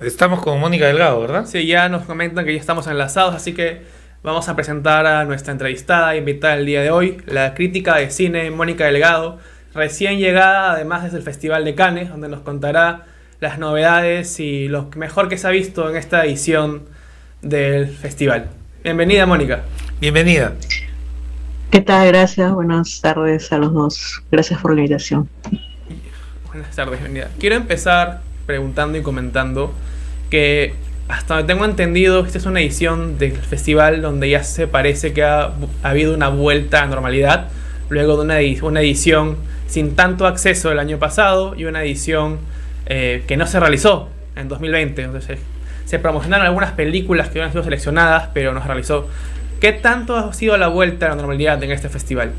Estamos con Mónica Delgado, ¿verdad? Sí, ya nos comentan que ya estamos enlazados, así que vamos a presentar a nuestra entrevistada, invitada el día de hoy, la crítica de cine Mónica Delgado, recién llegada además desde el Festival de Cannes, donde nos contará las novedades y lo mejor que se ha visto en esta edición del festival. Bienvenida, Mónica. Bienvenida. ¿Qué tal? Gracias. Buenas tardes a los dos. Gracias por la invitación. Buenas tardes, bienvenida. Quiero empezar preguntando y comentando que hasta donde tengo entendido, esta es una edición del festival donde ya se parece que ha habido una vuelta a normalidad luego de una edición sin tanto acceso el año pasado y una edición que no se realizó en 2020. Entonces, se promocionaron algunas películas que habían sido seleccionadas, pero no se realizó. ¿Qué tanto ha sido la vuelta a la normalidad en este festival?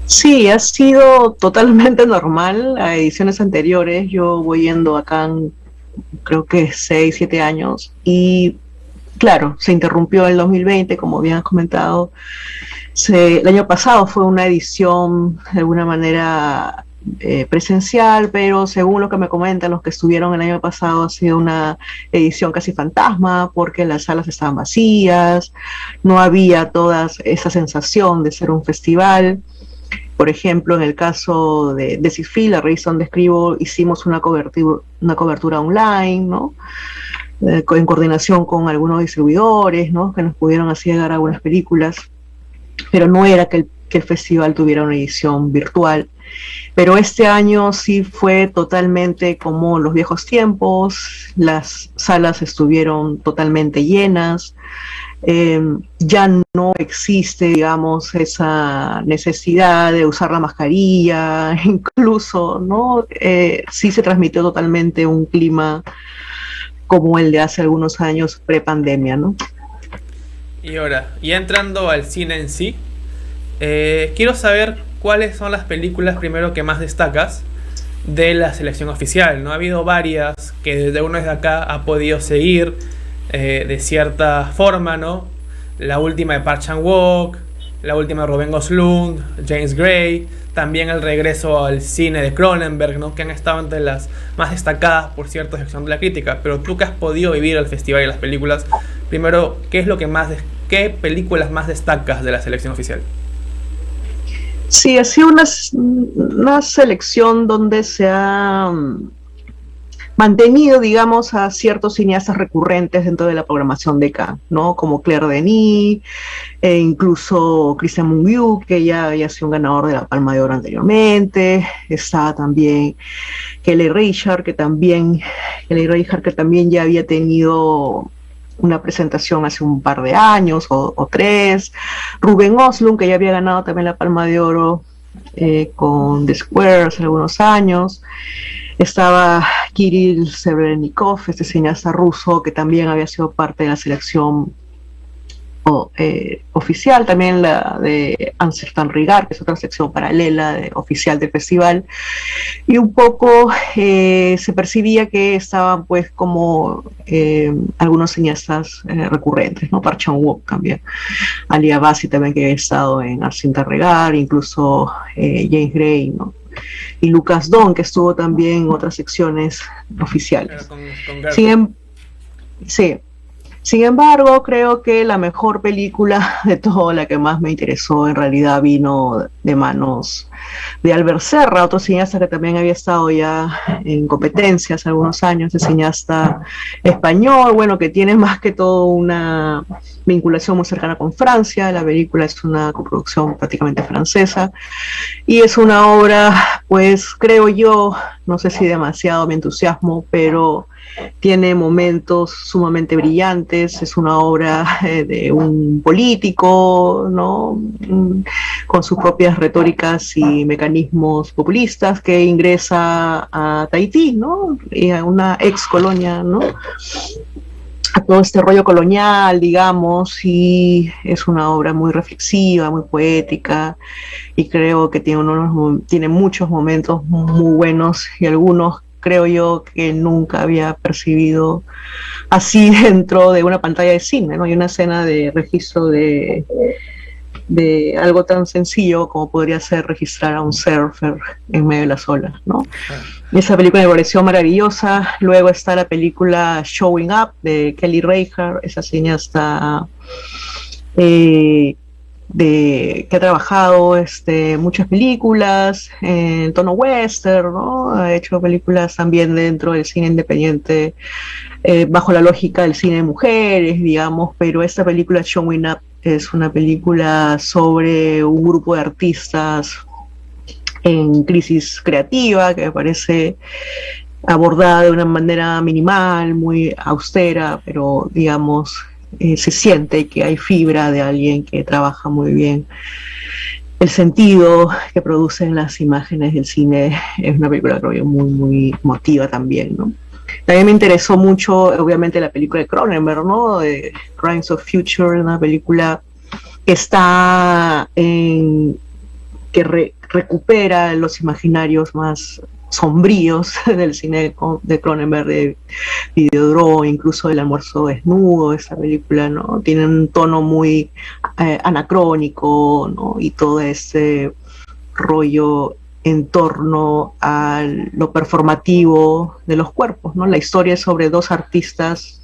Sí, ha sido totalmente normal a ediciones anteriores. Yo voy yendo acá creo que 6, 7 años y claro, se interrumpió el 2020, como bien has comentado. El año pasado fue una edición de alguna manera presencial, pero según lo que me comentan los que estuvieron el año pasado, ha sido una edición casi fantasma porque las salas estaban vacías, no había toda esa sensación de ser un festival. Por ejemplo, en el caso de CIFI, la revista donde escribo, hicimos una cobertura online, ¿no? En coordinación con algunos distribuidores, ¿no? Que nos pudieron así llegar algunas películas, pero no era que el festival tuviera una edición virtual. Pero este año sí fue totalmente como los viejos tiempos, las salas estuvieron totalmente llenas. Ya no existe, digamos, esa necesidad de usar la mascarilla, incluso, ¿no? Sí se transmitió totalmente un clima como el de hace algunos años pre-pandemia, ¿no? Y ahora, ya entrando al cine en sí, quiero saber cuáles son las películas primero que más destacas de la selección oficial, ¿no? Ha habido varias que desde uno desde acá ha podido seguir de cierta forma, ¿no? La última de Park Chan-wook, la última de Ruben Östlund, James Gray, también el regreso al cine de Cronenberg, ¿no? Que han estado entre las más destacadas por cierta sección de la crítica. Pero tú que has podido vivir el festival y las películas, primero, ¿qué películas más destacas de la selección oficial? Sí, ha sido una selección donde se ha mantenido, digamos, a ciertos cineastas recurrentes dentro de la programación de Cannes, ¿no? Como Claire Denis, e incluso Christian Mungiu, que ya había sido un ganador de la Palma de Oro anteriormente. Estaba también Kelly Reichardt, que también ya había tenido una presentación hace un par de años o 3. Ruben Östlund, que ya había ganado también la Palma de Oro con The Square hace algunos años. Estaba Kirill Serebrennikov, este cineasta ruso que también había sido parte de la selección oficial, también la de Amsterdam Rigar, que es otra sección paralela oficial del festival, y un poco se percibía que estaban pues como algunos cineastas recurrentes, ¿no? Park Chan-wook también, Ali Abbasi también, que había estado en Amsterdam Rigar, incluso James Gray, ¿no? Y Lucas Don, que estuvo también en otras secciones oficiales. Sí. Sin embargo, creo que la mejor película de todo, la que más me interesó, en realidad vino de manos de Albert Serra, otro cineasta que también había estado ya en competencias hace algunos años, el cineasta español, bueno, que tiene más que todo una vinculación muy cercana con Francia. La película es una coproducción prácticamente francesa y es una obra, pues creo yo, no sé si demasiado mi entusiasmo, pero tiene momentos sumamente brillantes. Es una obra de un político, ¿no? Con sus propias retóricas y mecanismos populistas, que ingresa a Tahití, ¿no? Y a una ex colonia, ¿no? A todo este rollo colonial, digamos, y es una obra muy reflexiva, muy poética, y creo que tiene muchos momentos muy buenos, y algunos creo yo que nunca había percibido así dentro de una pantalla de cine, ¿no? Hay una escena de registro de de algo tan sencillo como podría ser registrar a un surfer en medio de las olas, ¿no? Esa película me pareció maravillosa. Luego está la película Showing Up de Kelly Reichardt, esa cineasta que ha trabajado muchas películas en tono western, ¿no? Ha hecho películas también dentro del cine independiente, bajo la lógica del cine de mujeres, digamos, pero esta película Showing Up es una película sobre un grupo de artistas en crisis creativa que me parece abordada de una manera minimal, muy austera, pero digamos se siente que hay fibra de alguien que trabaja muy bien el sentido que producen las imágenes del cine. Es una película creo yo muy, muy emotiva también, ¿no? También me interesó mucho, obviamente, la película de Cronenberg, ¿no? De Crimes of Future, una película que está recupera los imaginarios más sombríos del cine de Cronenberg, de Videodrome, incluso El almuerzo desnudo, esa película, ¿no? Tiene un tono muy anacrónico, ¿no? Y todo ese rollo en torno a lo performativo de los cuerpos, ¿no? La historia es sobre dos artistas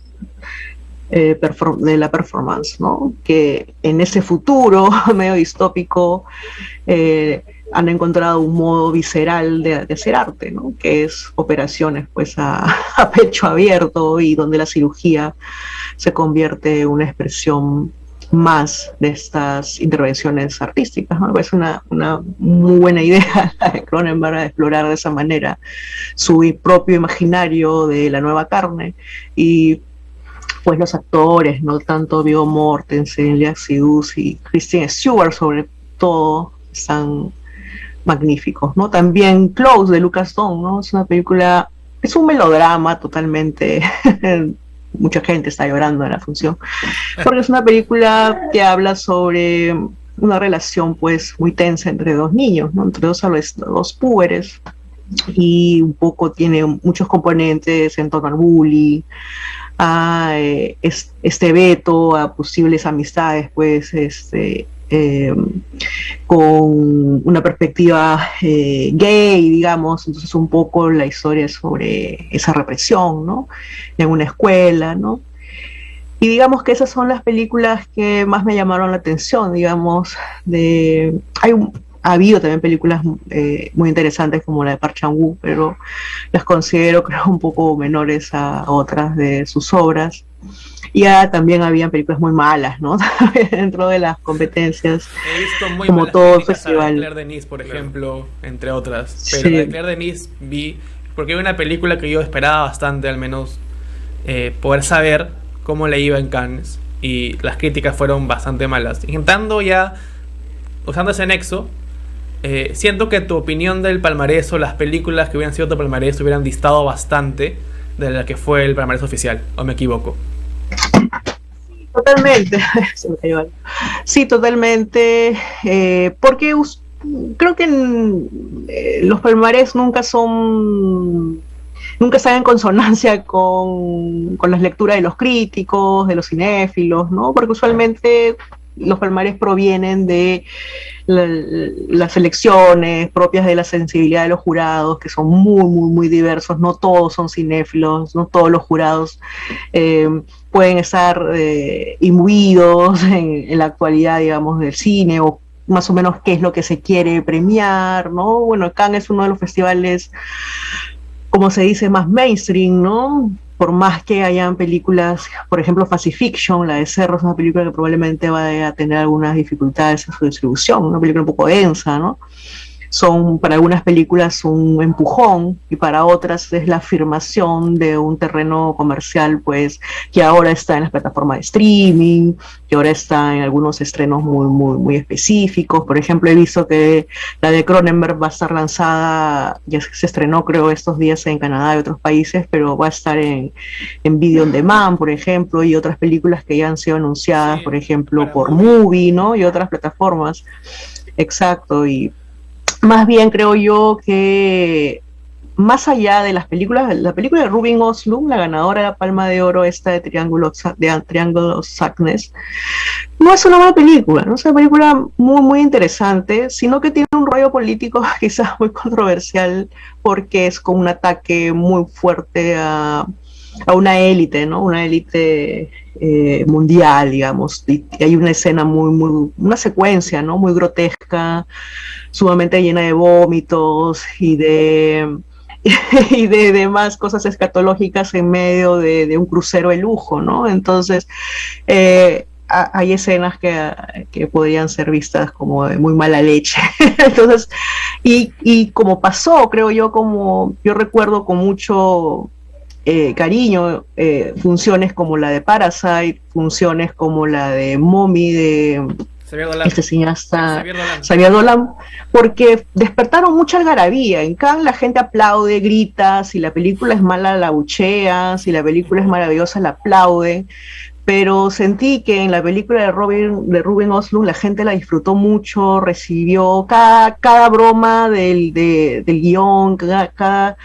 de la performance, ¿no? Que en ese futuro medio distópico han encontrado un modo visceral de hacer arte, ¿no? Que es operaciones pues a pecho abierto, y donde la cirugía se convierte en una expresión más de estas intervenciones artísticas, ¿no? Es una muy buena idea la de Cronenberg, de explorar de esa manera su propio imaginario de la nueva carne. Y pues los actores, no tanto Viggo Mortensen, Léa Seydoux y Kristen Stewart sobre todo, están magníficos, ¿no? También Close de Lucas Down, ¿no? Es una película, es un melodrama totalmente mucha gente está llorando en la función, porque es una película que habla sobre una relación pues muy tensa entre dos niños, ¿no? Entre dos púberes, y un poco tiene muchos componentes en torno al bullying, a este veto a posibles amistades pues con una perspectiva gay, digamos. Entonces un poco la historia es sobre esa represión, ¿no? En una escuela, ¿no? Y digamos que esas son las películas que más me llamaron la atención, digamos. Ha habido también películas muy interesantes como la de Park Chan-wook, pero las considero creo un poco menores a otras de sus obras. Ya también habían películas muy malas, ¿no? Dentro de las competencias. He visto muy como malas todo críticas festival. a Claire Denis, por ejemplo, entre otras. Pero Sí. de Claire Denis vi, porque era una película que yo esperaba bastante, al menos, poder saber cómo le iba en Cannes. Y las críticas fueron bastante malas. Intentando ya, usando ese nexo, siento que tu opinión del palmarés o las películas que hubieran sido tu palmarés hubieran distado bastante de la que fue el palmarés oficial, ¿o me equivoco? Totalmente. Se me cayó algo. Sí, totalmente. Porque creo que los palmarés nunca están en consonancia con las lecturas de los críticos, de los cinéfilos, ¿no? Porque usualmente los palmarés provienen de las elecciones propias de la sensibilidad de los jurados, que son muy, muy, muy diversos. No todos son cinéfilos, no todos los jurados pueden estar imbuidos en la actualidad, digamos, del cine, o más o menos qué es lo que se quiere premiar, ¿no? Bueno, Cannes es uno de los festivales, como se dice, más mainstream, ¿no? Por más que hayan películas, por ejemplo, Pacifiction, la de Cerro, es una película que probablemente va a tener algunas dificultades en su distribución, una película un poco densa, ¿no? Son para algunas películas un empujón, y para otras es la afirmación de un terreno comercial pues que ahora está en las plataformas de streaming, que ahora está en algunos estrenos muy, muy, muy específicos. Por ejemplo, he visto que la de Cronenberg va a estar lanzada, ya se estrenó creo estos días en Canadá y otros países, pero va a estar en Video on Demand, por ejemplo, y otras películas que ya han sido anunciadas, Sí, por ejemplo, por Movie. Movie, ¿no? Y otras plataformas. Exacto. Y más bien creo yo que más allá de las películas, la película de Ruben Östlund, la ganadora de la Palma de Oro esta de Triangle of Sadness, no es una mala película, no es una película muy, muy interesante, sino que tiene un rollo político quizás muy controversial porque es con un ataque muy fuerte a una élite, ¿no? Una élite mundial, digamos. Y hay una escena una secuencia, ¿no? Muy grotesca, sumamente llena de vómitos y de demás cosas escatológicas en medio de un crucero de lujo, ¿no? Entonces, hay escenas que podrían ser vistas como de muy mala leche. Entonces, y como pasó, creo yo, como yo recuerdo con mucho cariño, funciones como la de Parasite, funciones como la de Mommy, de este cineasta Xavier Dolan, porque despertaron mucha algarabía. En Cannes la gente aplaude, grita, si la película es mala la abuchea, si la película es maravillosa la aplaude, pero sentí que en la película de Ruben Östlund la gente la disfrutó mucho, recibió cada broma del guión, cada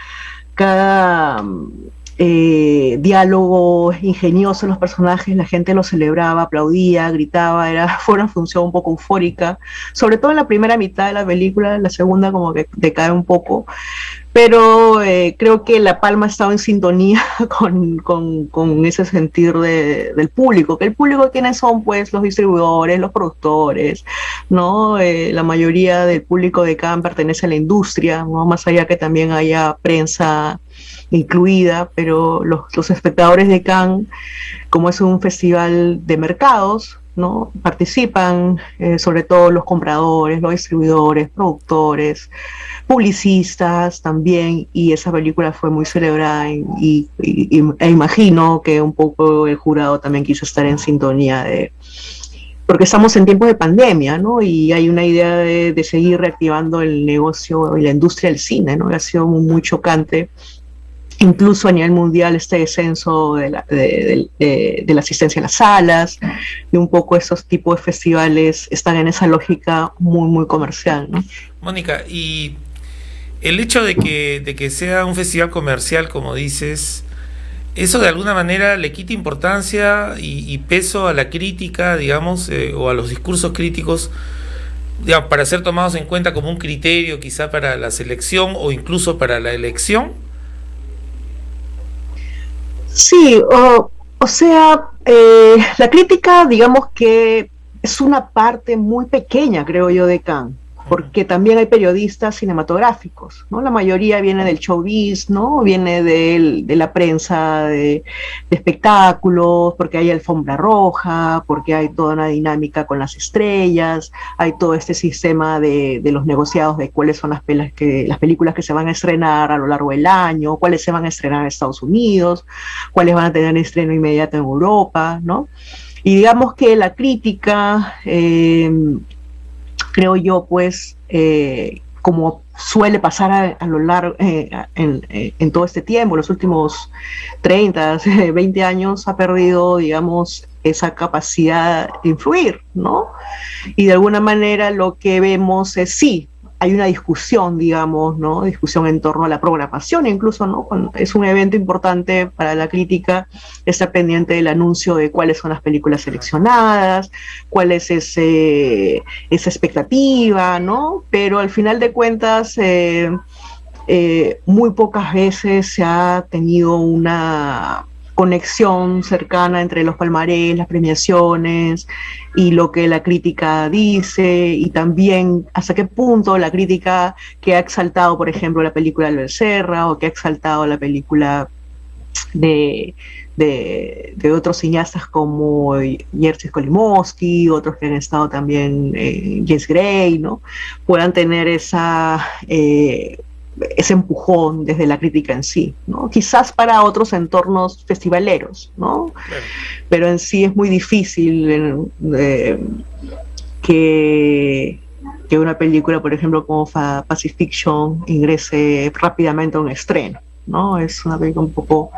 diálogo ingenioso en los personajes, la gente lo celebraba, aplaudía, gritaba, fue una función un poco eufórica, sobre todo en la primera mitad de la película, la segunda como que decae un poco, pero creo que La Palma ha estado en sintonía con ese sentir del público, que el público quiénes son, pues los distribuidores, los productores, ¿no? La mayoría del público de Cannes pertenece a la industria, ¿no? Más allá que también haya prensa incluida, pero los espectadores de Cannes, como es un festival de mercados, ¿no? Participan sobre todo los compradores, los distribuidores, productores, publicistas también, y esa película fue muy celebrada e imagino que un poco el jurado también quiso estar en sintonía porque estamos en tiempos de pandemia, ¿no? Y hay una idea de seguir reactivando el negocio y la industria del cine, ¿no? Ha sido muy chocante, incluso a nivel mundial, este descenso de la asistencia a las salas, y un poco esos tipos de festivales están en esa lógica muy, muy comercial, ¿no? Mónica, y el hecho de que sea un festival comercial, como dices, ¿eso de alguna manera le quita importancia y peso a la crítica, digamos, o a los discursos críticos, digamos, para ser tomados en cuenta como un criterio quizá para la selección o incluso para la elección? Sí, o sea, la crítica, digamos que es una parte muy pequeña, creo yo, de Cannes, porque también hay periodistas cinematográficos, ¿no? La mayoría viene del showbiz, ¿no? Viene de la prensa de espectáculos, porque hay alfombra roja, porque hay toda una dinámica con las estrellas, hay todo este sistema de los negociados de cuáles son las películas que se van a estrenar a lo largo del año, cuáles se van a estrenar en Estados Unidos, cuáles van a tener estreno inmediato en Europa, ¿no? Y digamos que la crítica, creo yo, pues, como suele pasar a lo largo, en todo este tiempo, los últimos 30, 20 años, ha perdido, digamos, esa capacidad de influir, ¿no? Y de alguna manera lo que vemos es, sí, hay una discusión, digamos, ¿no? Discusión en torno a la programación, incluso, ¿no? Cuando es un evento importante para la crítica, estar pendiente del anuncio de cuáles son las películas seleccionadas, cuál es esa expectativa, ¿no? Pero al final de cuentas, muy pocas veces se ha tenido una conexión cercana entre los palmarés, las premiaciones y lo que la crítica dice, y también hasta qué punto la crítica que ha exaltado, por ejemplo, la película de Albert Serra, o que ha exaltado la película de otros cineastas como Jerzy Skolimowski, otros que han estado también, James Gray, ¿no? Puedan tener ese empujón desde la crítica en sí, ¿no? Quizás para otros entornos festivaleros, ¿no? Claro. Pero en sí es muy difícil que una película, por ejemplo, como Pacific Fiction, ingrese rápidamente a un estreno, ¿no? Es una película un poco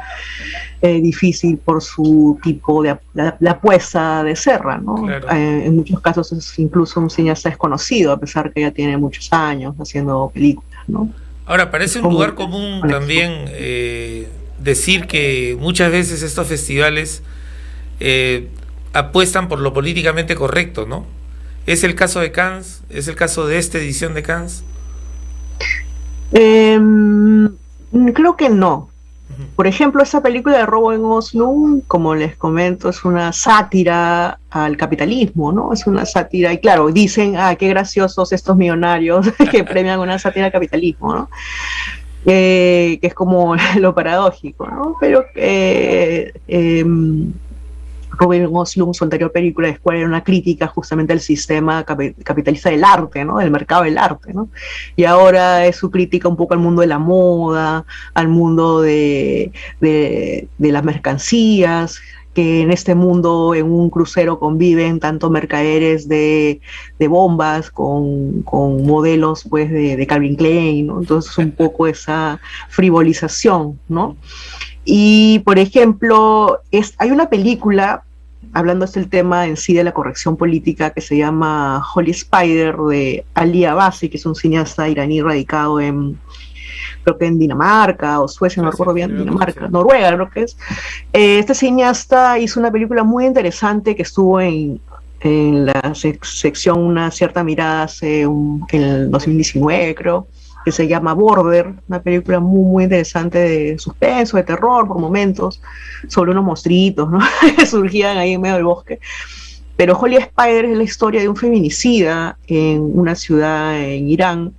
difícil por su tipo de la apuesta de Serra, ¿no? Claro. En muchos casos es incluso un cineasta desconocido, a pesar que ya tiene muchos años haciendo películas, ¿no? Ahora, parece un Como lugar común conexión. también decir que muchas veces estos festivales apuestan por lo políticamente correcto, ¿no? ¿Es el caso de Cannes? ¿Es el caso de esta edición de Cannes? Em, Creo que no. Ujú. Por ejemplo, esa película de Robo en Oslo, como les comento, es una sátira al capitalismo, ¿no? Es una sátira, y claro, dicen, ah, qué graciosos estos millonarios que premian una sátira al capitalismo, ¿no? Que es como lo paradójico, ¿no? Pero Robin Oslund, su anterior película, después era una crítica justamente al sistema capitalista del arte, ¿no? Del mercado del arte, ¿no? Y ahora es su crítica un poco al mundo de la moda, al mundo de las mercancías, que en este mundo, en un crucero, conviven tanto mercaderes de bombas con modelos pues de Calvin Klein, ¿no? Entonces un poco esa frivolización, ¿no? Y, por ejemplo, hay una película, hablando de este tema en sí de la corrección política, que se llama Holy Spider, de Ali Abbasi, que es un cineasta iraní radicado creo que en Dinamarca o Suecia, no recuerdo bien, Dinamarca, Noruega creo que es. Este cineasta hizo una película muy interesante que estuvo en la sección Una cierta mirada en el 2019, creo, que se llama Border, una película muy, muy interesante de suspenso, de terror por momentos, sobre unos monstruitos, ¿no? que surgían ahí en medio del bosque. Pero Holy Spider es la historia de un feminicida en una ciudad en Irán,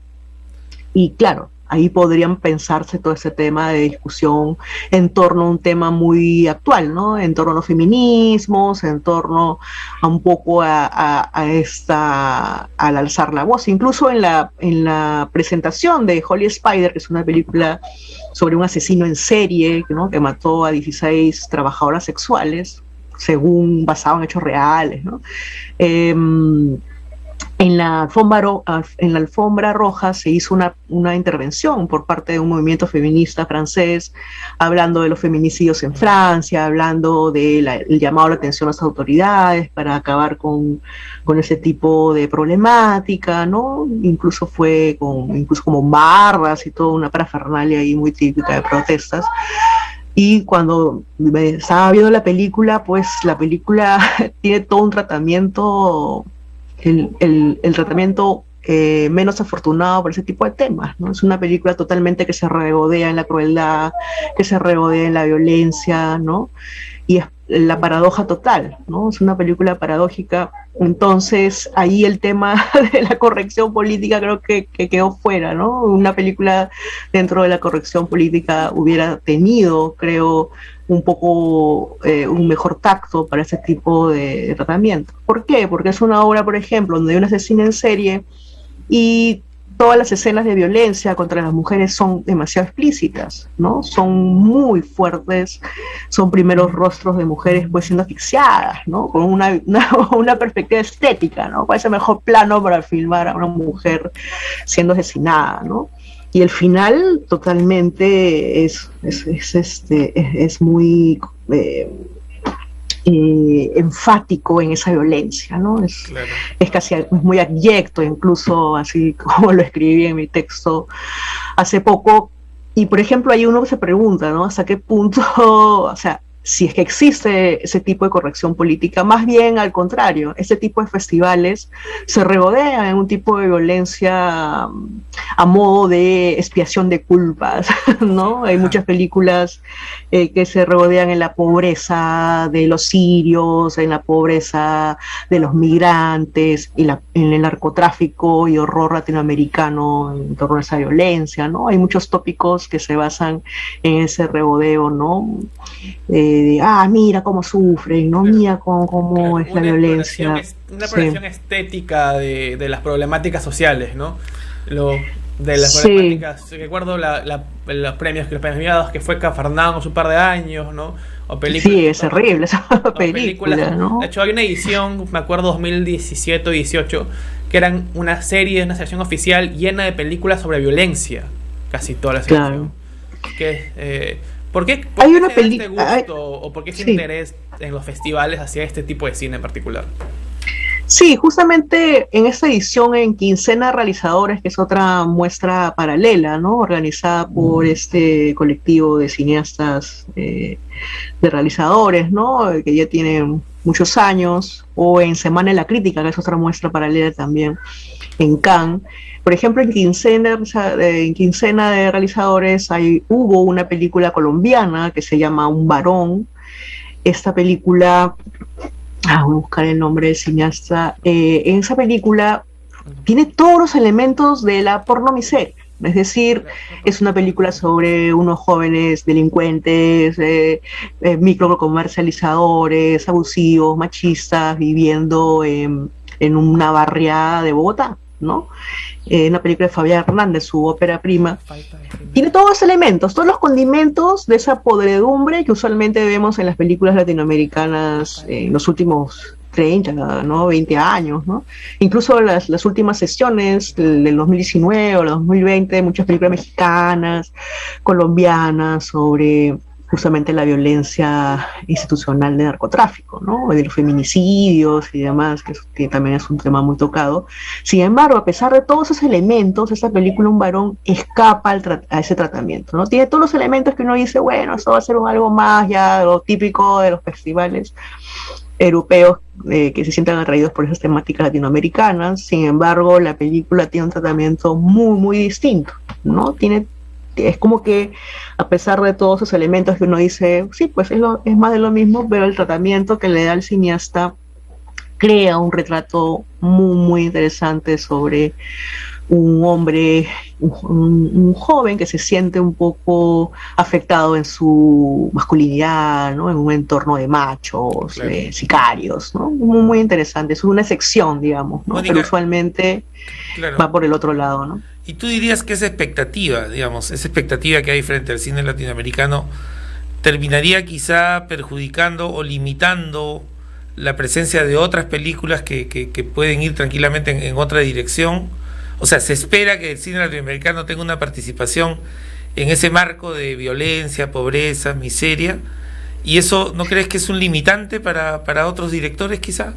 y claro, ahí podrían pensarse todo ese tema de discusión en torno a un tema muy actual, ¿no? En torno a los feminismos, en torno a un poco al alzar la voz. Incluso en la presentación de Holy Spider, que es una película sobre un asesino en serie, ¿no? Que mató a 16 trabajadoras sexuales, basado en hechos reales, ¿no? En la alfombra roja se hizo una intervención por parte de un movimiento feminista francés, hablando de los feminicidios en Francia, hablando del llamado a la atención a las autoridades para acabar con ese tipo de problemática, ¿no? Incluso como barras y toda una parafernalia ahí muy típica de protestas. Y cuando me estaba viendo la película, pues la película tiene todo un tratamiento, el tratamiento menos afortunado por ese tipo de temas, ¿no? Es una película totalmente que se regodea en la crueldad, que se regodea en la violencia, ¿no? Y es la paradoja total, ¿no? Es una película paradójica. Entonces, ahí el tema de la corrección política creo que quedó fuera, ¿no? Una película dentro de la corrección política hubiera tenido, creo, un poco un mejor tacto para ese tipo de tratamiento. ¿Por qué? Porque es una obra, por ejemplo, donde hay un asesino en serie y todas las escenas de violencia contra las mujeres son demasiado explícitas, ¿no? Son muy fuertes, son primeros rostros de mujeres pues siendo asfixiadas, ¿no? Con una perspectiva estética, ¿no? Parece mejor plano para filmar a una mujer siendo asesinada, ¿no? Y el final totalmente es muy enfático en esa violencia, ¿no? Claro. Es casi muy abyecto, incluso así como lo escribí en mi texto hace poco. Y por ejemplo, hay uno que se pregunta, ¿no? ¿Hasta qué punto, o sea, si es que existe ese tipo de corrección política? Más bien al contrario, este tipo de festivales se regodean en un tipo de violencia a modo de expiación de culpas, ¿no? Hay muchas películas que se regodean en la pobreza de los sirios, en la pobreza de los migrantes, en el narcotráfico y horror latinoamericano en torno a esa violencia, ¿no? Hay muchos tópicos que se basan en ese regodeo, ¿no? Mira cómo sufren, ¿no? Mira cómo es la violencia. Una exploración estética de las problemáticas sociales, ¿no? De las problemáticas. Recuerdo los premios que fue Cafarnaum hace un par de años, ¿no? O películas. Sí, es terrible esa película, ¿no? De hecho, hay una edición, me acuerdo, 2017 o 18, que eran una sección oficial llena de películas sobre violencia. Casi toda la sección. Claro. ¿Por qué hay una este gusto o por qué ese interés en los festivales hacia este tipo de cine en particular? Sí, justamente en esta edición en Quincena de Realizadores, que es otra muestra paralela, ¿no? Organizada por este colectivo de cineastas, de realizadores, ¿no? Que ya tienen muchos años, o en Semana de la Crítica, que es otra muestra paralela también en Cannes. Por ejemplo, en quincena de realizadores hubo una película colombiana que se llama Un varón. Esta película, voy a buscar el nombre del cineasta, en esa película tiene todos los elementos de la pornomiseria. Es decir, es una película sobre unos jóvenes delincuentes, microcomercializadores, abusivos, machistas, viviendo en una barriada de Bogotá, ¿no? Una película de Fabián Hernández, su ópera prima. Tiene todos los elementos, todos los condimentos de esa podredumbre que usualmente vemos en las películas latinoamericanas en los últimos 30, ¿no? 20 años, ¿no? Incluso las últimas sesiones del 2019 o el 2020, muchas películas mexicanas, colombianas, sobre justamente la violencia institucional de narcotráfico, ¿no? De los feminicidios y demás, que también es un tema muy tocado. Sin embargo, a pesar de todos esos elementos, esta película Un varón escapa a ese tratamiento, ¿no? Tiene todos los elementos que uno dice, bueno, esto va a ser algo más ya, lo típico de los festivales europeos, que se sientan atraídos por esas temáticas latinoamericanas. Sin embargo, la película tiene un tratamiento muy, muy distinto, ¿no? Es como que, a pesar de todos esos elementos que uno dice, sí, pues es más de lo mismo, pero el tratamiento que le da el cineasta crea un retrato muy, muy interesante sobre un hombre, un joven que se siente un poco afectado en su masculinidad, ¿no? En un entorno de machos, claro, sicarios, ¿no? Muy, muy interesante, es una sección, digamos, ¿no? Mónica, pero usualmente, claro, va por el otro lado, ¿no? Y tú dirías que esa expectativa, digamos, esa expectativa que hay frente al cine latinoamericano, terminaría quizá perjudicando o limitando la presencia de otras películas que pueden ir tranquilamente en otra dirección. O sea, se espera que el cine latinoamericano tenga una participación en ese marco de violencia, pobreza, miseria, y eso, ¿no crees que es un limitante para otros directores quizá?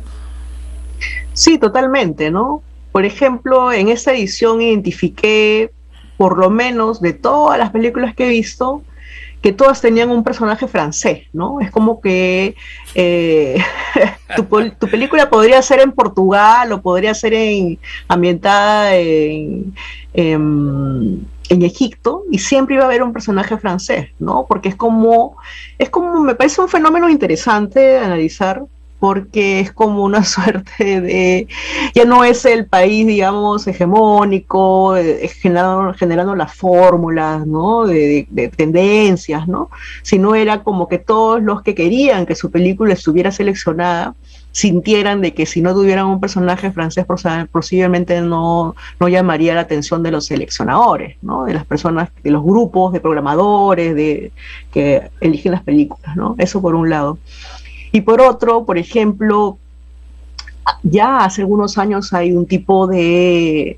Sí, totalmente, ¿no? Por ejemplo, en esta edición identifiqué, por lo menos de todas las películas que he visto, que todas tenían un personaje francés, ¿no? Es como que tu película podría ser en Portugal o podría ser ambientada en Egipto, y siempre iba a haber un personaje francés, ¿no? Porque es como, me parece un fenómeno interesante de analizar, porque es como una suerte de, ya no es el país, digamos, hegemónico, generando las fórmulas, ¿no? De tendencias, ¿no? Sino era como que todos los que querían que su película estuviera seleccionada sintieran de que si no tuvieran un personaje francés, posiblemente no llamaría la atención de los seleccionadores, ¿no? De las personas, de los grupos de programadores que eligen las películas, ¿no? Eso por un lado. Y por otro, por ejemplo, ya hace algunos años hay un tipo de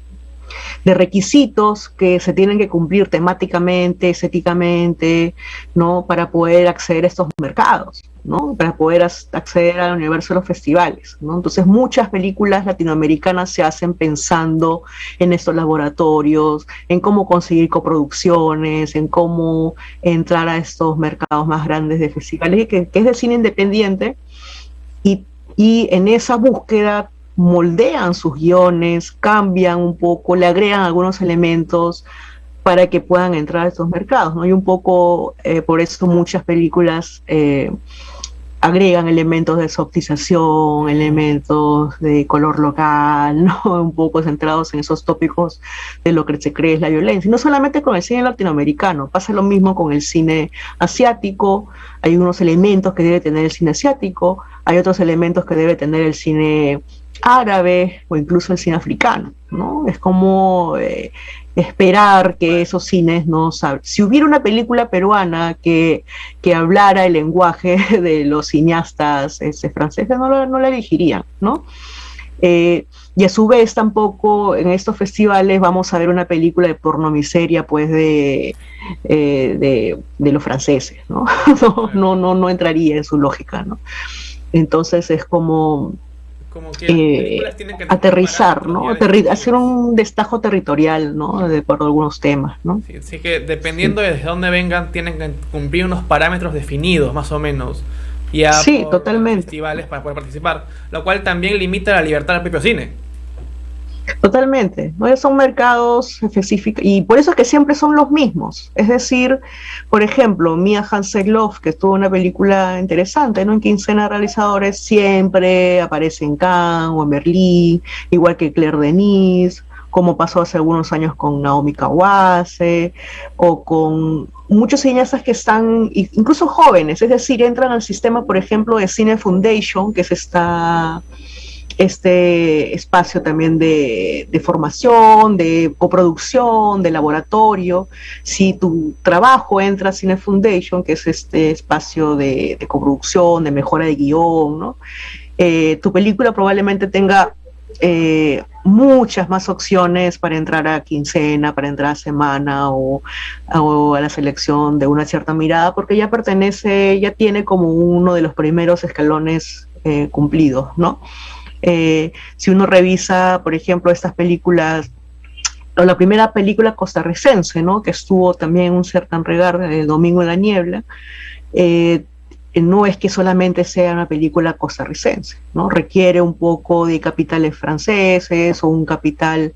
requisitos que se tienen que cumplir temáticamente, estéticamente, ¿no? Para poder acceder a estos mercados, ¿no? Para poder acceder al universo de los festivales, ¿no? Entonces muchas películas latinoamericanas se hacen pensando en estos laboratorios, en cómo conseguir coproducciones, en cómo entrar a estos mercados más grandes de festivales, que es de cine independiente, y en esa búsqueda moldean sus guiones, cambian un poco, le agregan algunos elementos para que puedan entrar a estos mercados, ¿no? Y un poco por eso muchas películas agregan elementos de softización, elementos de color local, ¿no? Un poco centrados en esos tópicos de lo que se cree es la violencia. Y no solamente con el cine latinoamericano, pasa lo mismo con el cine asiático. Hay unos elementos que debe tener el cine asiático, hay otros elementos que debe tener el cine árabe o incluso el cine africano, ¿no? Es como esperar que esos cines no saben. Si hubiera una película peruana que hablara el lenguaje de los cineastas franceses, no la elegirían, ¿no? Y a su vez tampoco en estos festivales vamos a ver una película de pornomiseria, pues de los franceses, ¿no? No entraría en su lógica, ¿no? Entonces es como Como que las películas tienen que tener aterrizar, ¿no? parámetros ya Hacer definidos. un destajo territorial, ¿no? Por algunos temas, ¿no? Sí, así que dependiendo de desde dónde vengan, tienen que cumplir unos parámetros definidos, más o menos, ya Sí, por totalmente. festivales para poder participar, lo cual también limita la libertad del propio cine. Totalmente, ¿no? Son mercados específicos y por eso es que siempre son los mismos. Es decir, por ejemplo, Mia Hansen-Løve, que tuvo una película interesante, ¿no? En Quincena de Realizadores, siempre aparece en Cannes o en Berlín, igual que Claire Denis, como pasó hace algunos años con Naomi Kawase, o con muchos cineastas que están, incluso jóvenes, es decir, entran al sistema, por ejemplo, de Cine Foundation, que es este espacio también de formación, de coproducción, de laboratorio. Si tu trabajo entra a Cine Foundation, que es este espacio de coproducción, de mejora de guión, ¿no? Tu película probablemente tenga muchas más opciones para entrar a quincena, para entrar a semana o a la selección de una cierta mirada, porque ya pertenece, ya tiene como uno de los primeros escalones cumplidos, ¿no? Si uno revisa, por ejemplo, estas películas, o la primera película costarricense, ¿no? Que estuvo también en un Certain Regard, El Domingo en la Niebla, no es que solamente sea una película costarricense, ¿no? Requiere un poco de capitales franceses o un capital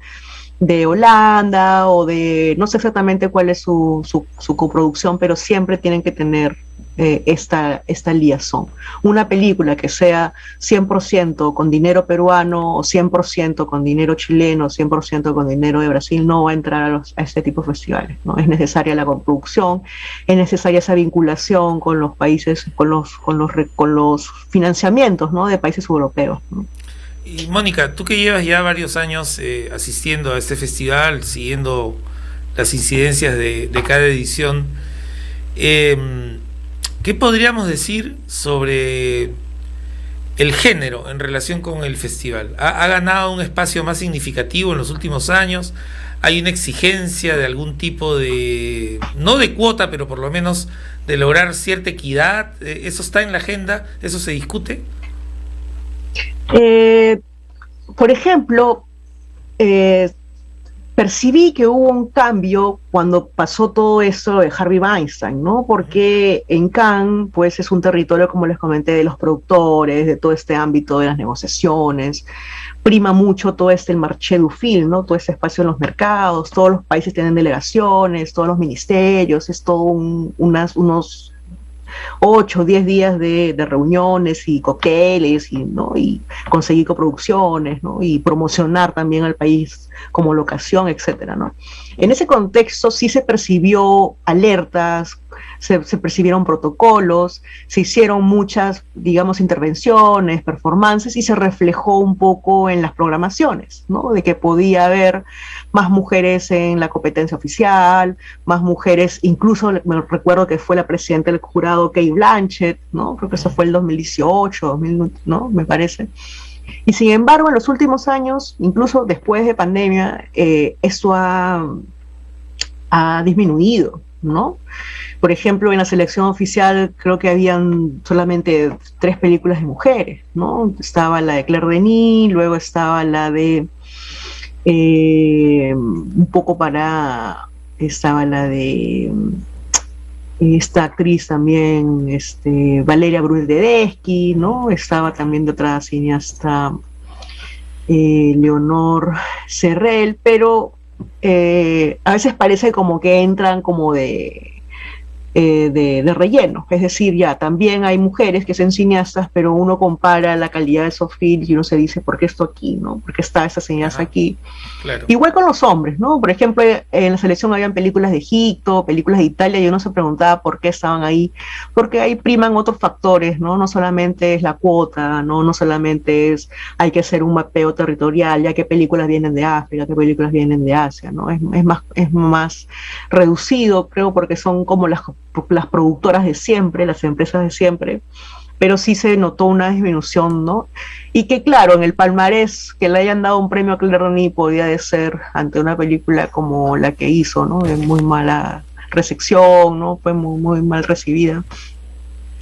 de Holanda o de, no sé exactamente cuál es su coproducción, pero siempre tienen que tener esta liazón. Una película que sea 100% con dinero peruano o 100% con dinero chileno, 100% con dinero de Brasil, no va a entrar a este tipo de festivales, ¿no? Es necesaria la coproducción, es necesaria esa vinculación con los países, con los financiamientos, ¿no? De países europeos, ¿no? Y Mónica, tú que llevas ya varios años asistiendo a este festival, siguiendo las incidencias de cada edición, ¿qué podríamos decir sobre el género en relación con el festival? ¿Ha ganado un espacio más significativo en los últimos años? ¿Hay una exigencia de algún tipo de, no de cuota, pero por lo menos de lograr cierta equidad? ¿Eso está en la agenda? ¿Eso se discute? Por ejemplo, percibí que hubo un cambio cuando pasó todo esto de Harvey Weinstein, ¿no? Porque en Cannes, pues es un territorio, como les comenté, de los productores, de todo este ámbito de las negociaciones, prima mucho todo el marché du film, ¿no? Todo este espacio en los mercados, todos los países tienen delegaciones, todos los ministerios, es todo unos 8 o 10 días de reuniones y cócteles ¿no? Y conseguir coproducciones, ¿no? Y promocionar también al país como locación, etcétera, ¿no? En ese contexto sí se percibió alertas, se percibieron protocolos, se hicieron muchas, digamos, intervenciones, performances y se reflejó un poco en las programaciones, ¿no? De que podía haber más mujeres en la competencia oficial, más mujeres, incluso me recuerdo que fue la presidenta del jurado Kate Blanchett, ¿no? Creo que eso fue el 2018, 2000, ¿no? Me parece. Y sin embargo, en los últimos años, incluso después de pandemia, esto ha disminuido, ¿no? Por ejemplo, en la selección oficial creo que habían solamente 3 películas de mujeres, ¿no? Estaba la de Claire Denis, luego estaba la de un poco para, estaba la de esta actriz también, Valeria Bruni-Tedeschi, ¿no? Estaba también de otra cineasta, Leonor Serrell, pero a veces parece como que entran como de relleno, es decir, ya también hay mujeres que son cineastas, pero uno compara la calidad de esos films y uno se dice, ¿por qué esto aquí? ¿No? ¿Por qué está esa cineasta aquí? Claro. Igual con los hombres, ¿no? Por ejemplo, en la selección habían películas de Egipto, películas de Italia, y uno se preguntaba por qué estaban ahí, porque ahí priman otros factores, ¿no? No solamente es la cuota, no solamente es, hay que hacer un mapeo territorial, ya qué películas vienen de África, qué películas vienen de Asia, ¿no? Es más reducido, creo, porque son como las productoras de siempre, las empresas de siempre, pero sí se notó una disminución, ¿no? Y que claro, en el palmarés que le hayan dado un premio a Claire Denis podía de ser ante una película como la que hizo, ¿no? De muy mala recepción, ¿no? Fue muy mal recibida.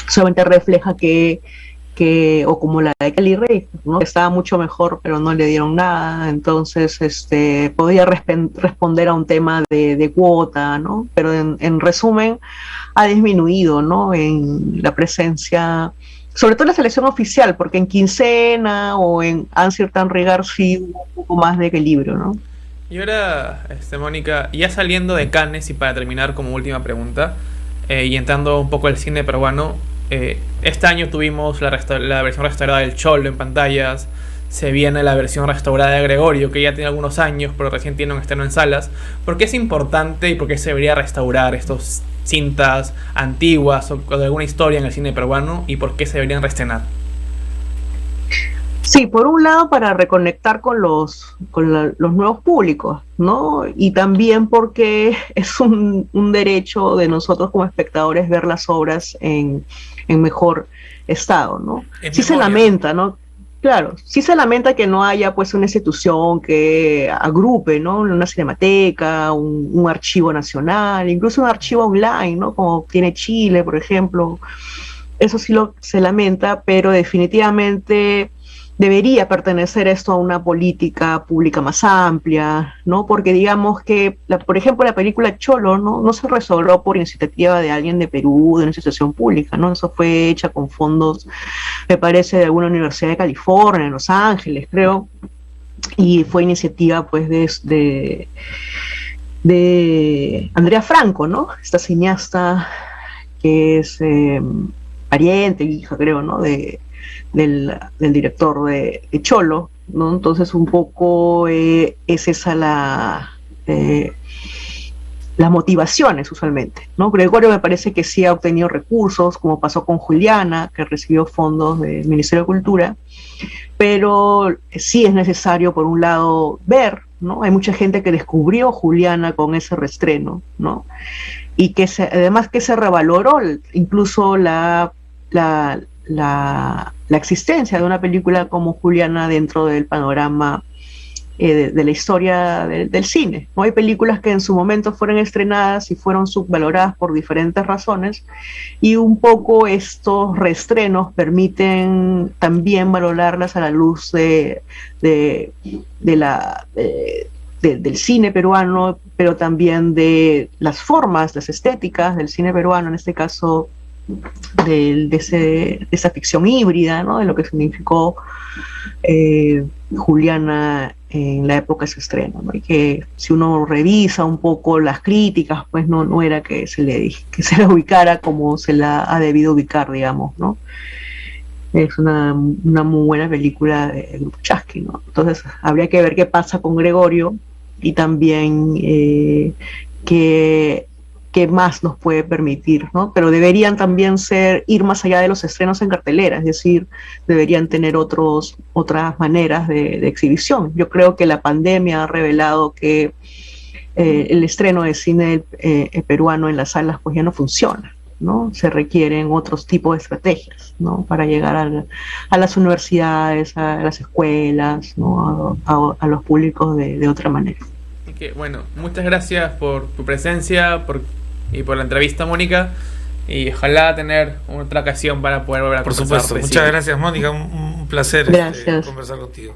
Solamente refleja que o como la de Kelly Rey, ¿no? Estaba mucho mejor, pero no le dieron nada, entonces podía responder a un tema de cuota, ¿no? Pero en resumen, ha disminuido, ¿no? En la presencia, sobre todo en la selección oficial, porque en Quincena o en Answer Tan Regar sí hubo un poco más de equilibrio, ¿no? Y ahora, Mónica, ya saliendo de Cannes y para terminar como última pregunta, y entrando un poco al cine peruano, este año tuvimos la versión restaurada del Cholo en pantallas, se viene la versión restaurada de Gregorio, que ya tiene algunos años, pero recién tiene un estreno en salas. ¿Por qué es importante y por qué se debería restaurar estos cintas antiguas o de alguna historia en el cine peruano y por qué se deberían reestrenar? Sí, por un lado para reconectar con los nuevos públicos, ¿no? Y también porque es un derecho de nosotros como espectadores ver las obras en mejor estado, ¿no? Sí se lamenta, ¿no? Claro, sí se lamenta que no haya pues una institución que agrupe, ¿no? Una cinemateca, un archivo nacional, incluso un archivo online, ¿no? Como tiene Chile, por ejemplo. Eso sí se lamenta, pero definitivamente debería pertenecer esto a una política pública más amplia, ¿no? Porque digamos que, por ejemplo, la película Cholo, ¿no? No se resolvió por iniciativa de alguien de Perú, de una institución pública, ¿no? Eso fue hecha con fondos, me parece, de alguna universidad de California, en Los Ángeles, creo, y fue iniciativa, pues, de Andrea Franco, ¿no? Esta cineasta que es pariente, hija, creo, ¿no? Del director de Cholo, ¿no? Entonces un poco es esa las motivaciones usualmente, ¿no? Gregorio me parece que sí ha obtenido recursos, como pasó con Juliana, que recibió fondos del Ministerio de Cultura, pero sí es necesario, por un lado, ver, ¿no? Hay mucha gente que descubrió Juliana con ese reestreno, ¿no? Y que además que se revaloró incluso la existencia de una película como Juliana dentro del panorama de la historia del cine, ¿no? Hay películas que en su momento fueron estrenadas y fueron subvaloradas por diferentes razones, y un poco estos reestrenos permiten también valorarlas a la luz del cine peruano, pero también de las formas, las estéticas del cine peruano, en este caso de esa ficción híbrida, ¿no? De lo que significó Juliana en la época de su estreno, ¿no? Y que si uno revisa un poco las críticas, pues no era que se la ubicara como se la ha debido ubicar, digamos, ¿no? Es una muy buena película de Grupo Chasqui, ¿no? Entonces habría que ver qué pasa con Gregorio y también qué más nos puede permitir, ¿no? Pero deberían también ir más allá de los estrenos en cartelera, es decir, deberían tener otras maneras de exhibición. Yo creo que la pandemia ha revelado que el estreno de cine peruano en las salas pues ya no funciona, ¿no? Se requieren otros tipos de estrategias, ¿no? Para llegar a las universidades, a las escuelas, ¿no? A los públicos de otra manera. Que, bueno, muchas gracias por tu presencia y por la entrevista, Mónica, y ojalá tener otra ocasión para poder volver a conversar. Por supuesto, muchas gracias, Mónica, un placer conversar contigo.